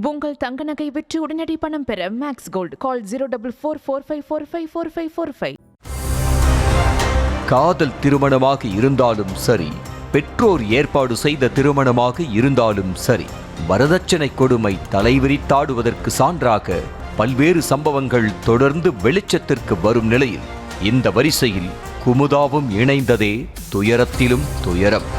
உங்கள் தங்க நகை விற்று உடனடி பணம் பெற மேக்ஸ் கோல்ட் கால் 04445454545. காதல் திருமணமாக இருந்தாலும் சரி, பெற்றோர் ஏற்பாடு செய்த திருமணமாக இருந்தாலும் சரி, வரதட்சணை கொடுமை தலைவிரித்தாடுவதற்கு சான்றாக பல்வேறு சம்பவங்கள் தொடர்ந்து வெளிச்சத்திற்கு வரும் நிலையில் இந்த வரிசையில் குமுதாவும் இணைந்ததே துயரத்திலும் துயரம்.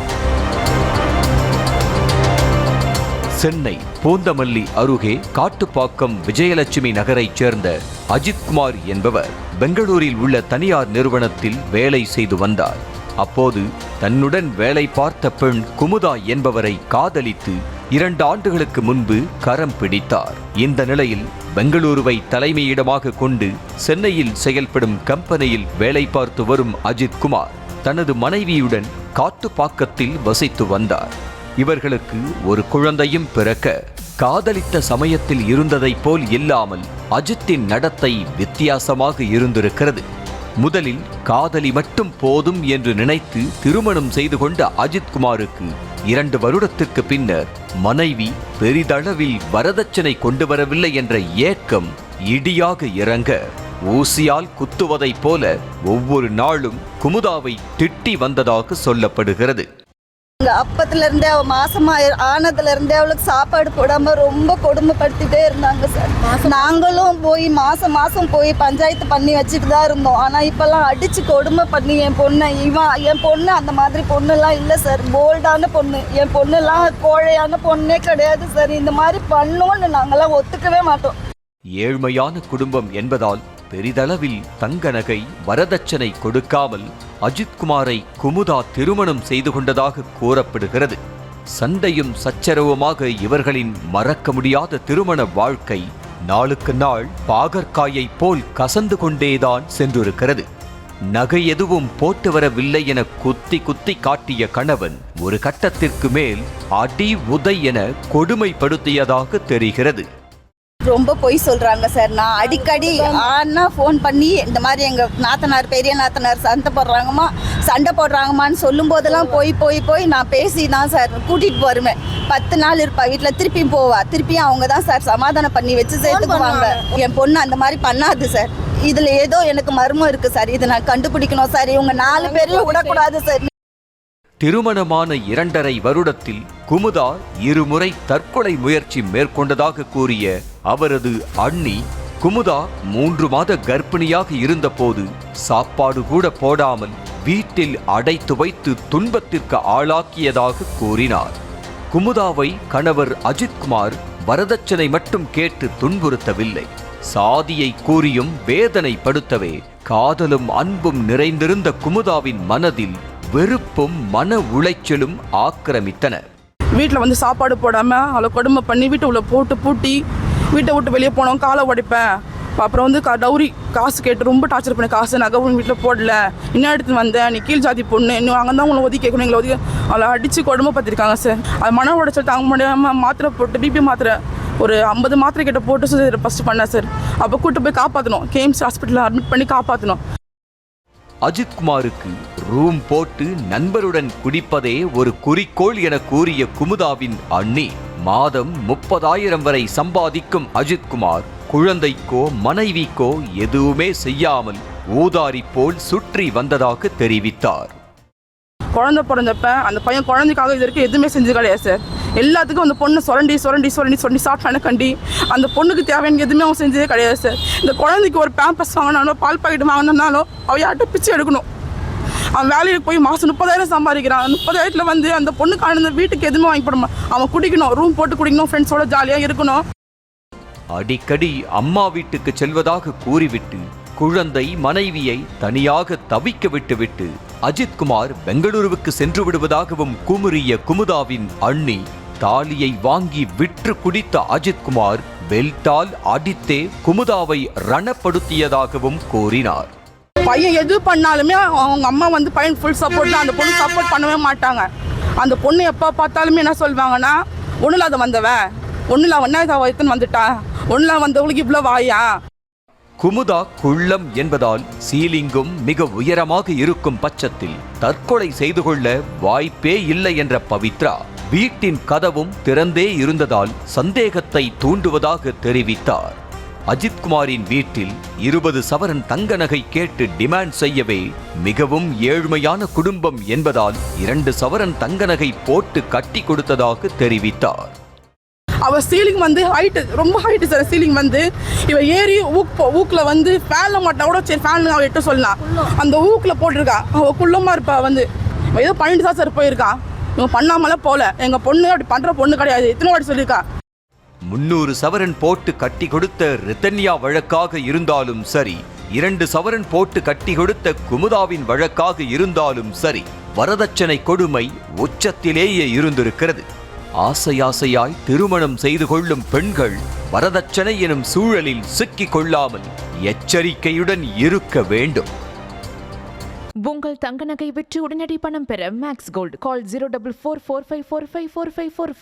சென்னை பூந்தமல்லி அருகே காட்டுப்பாக்கம் விஜயலட்சுமி நகரைச் சேர்ந்த அஜித்குமார் என்பவர் பெங்களூரில் உள்ள தனியார் நிறுவனத்தில் வேலை செய்து வந்தார். அப்போது தன்னுடன் வேலை பார்த்த பெண் குமுதா என்பவரை காதலித்து 2 ஆண்டுகளுக்கு முன்பு கரம் பிடித்தார். இந்த நிலையில் பெங்களூருவை தலைமையிடமாக கொண்டு சென்னையில் செயல்படும் கம்பெனியில் வேலை பார்த்து வரும் அஜித்குமார் தனது மனைவியுடன் காட்டுப்பாக்கத்தில் வசித்து வந்தார். இவர்களுக்கு ஒரு குழந்தையும் பிறக்க காதலித்த சமயத்தில் இருந்ததைப் போல் இல்லாமல் அஜித்தின் நடத்தை வித்தியாசமாக இருந்திருக்கிறது. முதலில் காதலி மட்டும் போதும் என்று நினைத்து திருமணம் செய்து கொண்ட அஜித்குமாருக்கு 2 வருடத்திற்கு பின்னர் மனைவி பெரிதளவில் வரதட்சணை கொண்டு வரவில்லை என்ற ஏக்கம் இடியாக இறங்க ஊசியால் குத்துவதைப் போல ஒவ்வொரு நாளும் குமுதாவை திட்டி வந்ததாக சொல்லப்படுகிறது. அப்பத்துல இருந்தே அவ மாசமா ஆனதுல இருந்தே அவளுக்கு சாப்பாடு போடாம ரொம்ப கொடுமைப்படுத்திட்டே இருந்தாங்க சார். நாங்களும் போய் மாசம் போய் பஞ்சாயத்து பண்ணி வச்சுட்டு தான் இருந்தோம். ஆனா இப்பெல்லாம் அடிச்சு கொடுமை பண்ணி என் பொண்ணு அந்த மாதிரி பொண்ணுலாம் இல்லை சார். போல்டான பொண்ணு, என் பொண்ணுலாம் கோழையான பொண்ணே கிடையாது சார். இந்த மாதிரி பண்ணோன்னு நாங்கெல்லாம் ஒத்துக்கவே மாட்டோம். ஏழ்மையான குடும்பம் என்பதால் பெரிதளவில் தங்க நகை வரதட்சணை கொடுக்காமல் அஜித்குமாரை குமுதா திருமணம் செய்து கொண்டதாக கூறப்படுகிறது. சண்டையும் சச்சரவுமாக இவர்களின் மறக்க முடியாத திருமண வாழ்க்கை நாளுக்கு நாள் பாகற்காயை போல் கசந்து கொண்டேதான் சென்றிருக்கிறது. நகை எதுவும் போட்டு வரவில்லை என குத்தி காட்டிய கணவன் ஒரு கட்டத்திற்கு மேல் அடி உதை என கொடுமைப்படுத்தியதாக தெரிகிறது. ரொம்ப பொய் சொல்றாங்க சார். நான் அடிக்கடி ஆனா ஃபோன் பண்ணி இந்த மாதிரி எங்க நாத்தனார் பெரிய நாத்தனார் சண்டை போடுறாங்கம்மான்னு சொல்லும் போதெல்லாம் போய் நான் பேசி தான் சார் கூட்டிட்டு போருவேன். 10 நாள் இருப்பா வீட்டில், திருப்பி போவா. திருப்பியும் அவங்க தான் சார் சமாதானம் பண்ணி வச்சு சேர்த்துக்குவாங்க. என் பொண்ணு அந்த மாதிரி பண்ணாது சார். இதுல ஏதோ எனக்கு மர்மம் இருக்கு சார். இதை நான் கண்டுபிடிக்கணும் சார். இவங்க 4 பேரையும் விடக்கூடாது சார். திருமணமான 2.5 வருடத்தில் குமுதா 2 முறை தற்கொலை முயற்சி மேற்கொண்டதாக கூறிய அவரது அண்ணி, குமுதா 3 மாத கர்ப்பிணியாக இருந்தபோது சாப்பாடு கூட போடாமல் வீட்டில் அடைத்து வைத்து துன்பத்திற்கு ஆளாக்கியதாக கூறினார். குமுதாவை கணவர் அஜித்குமார் வரதட்சணை மட்டும் கேட்டு துன்புறுத்தவில்லை, சாதியை கூறியும் வேதனைப்படுத்தவே காதலும் அன்பும் நிறைந்திருந்த குமுதாவின் மனதில் வெறுப்பும் மன உளைச்சலும் ஆக்கிரமித்தன. வீட்டில் வந்து சாப்பாடு போடாமல் அவளை கொடுமை பண்ணி வீட்டை உள்ள போட்டு பூட்டி வீட்டை விட்டு வெளியே போனோம், காலை உடைப்பேன். அப்புறம் வந்து டவுரி காசு கேட்டு ரொம்ப டார்ச்சர் பண்ண, காசு நகை வீட்டில் போடல, இன்னும் எடுத்து வந்தேன், நீ கீழ் ஜாதி பொண்ணு, இன்னும் அங்கே தான் உங்களை ஒதுக்கி கேட்கணும், எங்களை ஒதுக்கி அவளை அடித்து கொடுமை பார்த்துருக்காங்க சார். அது மன உடைச்சல் தாங்க முடியாமல் மாத்திரை போட்டு பிபி மாத்திரை ஒரு 50 மாத்திரை கிட்ட போட்டு சார் ஃபஸ்ட்டு பண்ணேன் சார். அப்போ கூட்டு போய் காப்பாற்றணும், கேம்ஸ் ஹாஸ்பிட்டலில் அட்மிட் பண்ணி காப்பாற்றணும். அஜித்குமாருக்கு ரூம் போட்டு நண்பருடன் குடிப்பதே ஒரு குறிக்கோள் என கூறிய குமுதாவின் அண்ணி, மாதம் 30,000 வரை சம்பாதிக்கும் அஜித்குமார் குழந்தைக்கோ மனைவிக்கோ எதுவுமே செய்யாமல் ஊதாரி போல் சுற்றி வந்ததாக தெரிவித்தார். குழந்தை பிறந்தப்ப அந்த பையன் குழந்தைக்காக இது வரைக்கும் எதுவுமே செஞ்சு கிடையாது சார். எல்லாத்துக்கும் அந்த பொண்ணு சுரண்டி சாப்பிட்டானே கண்டி அந்த பொண்ணுக்கு தேவையான எதுவுமே அவன் செஞ்சதே கிடையாது சார். இந்த குழந்தைக்கு ஒரு பேம்பஸ் வாங்கினாலும் பால் பாக்கெட் வாங்கினாலும் அவன் யார்கிட்ட பிச்சை எடுக்கணும். அவன் வேலைக்கு போய் மாதம் 30,000 சம்பாதிக்கிறான். 30,000 வந்து அந்த பொண்ணுக்கான வீட்டுக்கு எதுவுமே வாங்கி போடணும். அவன் குடிக்கணும், ரூம் போட்டு குடிக்கணும், ஃப்ரெண்ட்ஸோட ஜாலியாக இருக்கணும். அடிக்கடி அம்மா வீட்டுக்கு செல்வதாக கூறிவிட்டு குழந்தை மனைவியை தனியாக தவிக்க விட்டுவிட்டு அஜித்குமார் பெங்களூருவுக்கு சென்று விடுவதாகவும் குமுறிய குமுதாவின் அண்ணி, தாலியை வாங்கி விற்று குடித்த அஜித்குமார் பெல்ட்டால் அடித்தே குமுதாவை ரணப்படுத்தியதாகவும் கூறினார். பையன் எது பண்ணாலுமே அவங்க அம்மா வந்து பையன் ஃபுல் சப்போர்ட், அந்த பொண்ணு சப்போர்ட் பண்ணவே மாட்டாங்க. அந்த பொண்ணு எப்போ பார்த்தாலுமே என்ன சொல்லுவாங்கன்னா, ஒன்றுல அதை வந்தவன், ஒன்றுல ஒன்னா வைத்துன்னு வந்துட்டா, ஒன்றுல வந்தவங்களுக்கு இவ்வளோ வாயா. குமுதா குள்ளம் என்பதால் சீலிங்கும் மிக உயரமாக இருக்கும் பட்சத்தில் தற்கொலை செய்து கொள்ள வாய்ப்பே இல்லை என்ற பவித்ரா வீட்டின் கதவும் திறந்தே இருந்ததால் சந்தேகத்தை தூண்டுவதாக தெரிவித்தார். அஜித்குமாரின் வீட்டில் 20 சவரன் தங்க நகை கேட்டு டிமாண்ட் செய்யவே மிகவும் ஏழ்மையான குடும்பம் என்பதால் 2 சவரன் தங்க நகை போட்டு கட்டி கொடுத்ததாக தெரிவித்தார். அவ சீலிங் வந்து ஹைட்டு, ரொம்ப ஹைட்டு சார் சீலிங் வந்து. இவ ஏறி ஊக்கில் வந்து ஃபேனில் மாட்டா கூட சரி ஃபேன் அவ எட்ட சொல்லலாம். அந்த ஊக்கில் போட்டிருக்கா. அவள் குள்ளமாக இருப்பா வந்து. ஏதோ பண்ணிட்டு தான் சார் போயிருக்கா. இவன் பண்ணாமலாம் போகல. எங்கள் பொண்ணு அப்படி பண்ணுற பொண்ணு கிடையாது. எத்தனை வாட்டி சொல்லியிருக்கா. 300 சவரன் போட்டு கட்டி கொடுத்த ரிதன்யா வழக்காக இருந்தாலும் சரி, 2 சவரன் போட்டு கட்டி கொடுத்த குமுதாவின் வழக்காக இருந்தாலும் சரி, வரதட்சணை கொடுமை உச்சத்திலேயே இருந்திருக்கிறது. ஆசையாசையாய் திருமணம் செய்து கொள்ளும் பெண்கள் வரதட்சணை எனும் சூழலில் சிக்கிக் கொள்ளாமல் எச்சரிக்கையுடன் இருக்க வேண்டும். உங்கள் தங்க நகை விற்று உடனடி பணம் பெற மேக்ஸ் கோல்டு கால் 04445454545.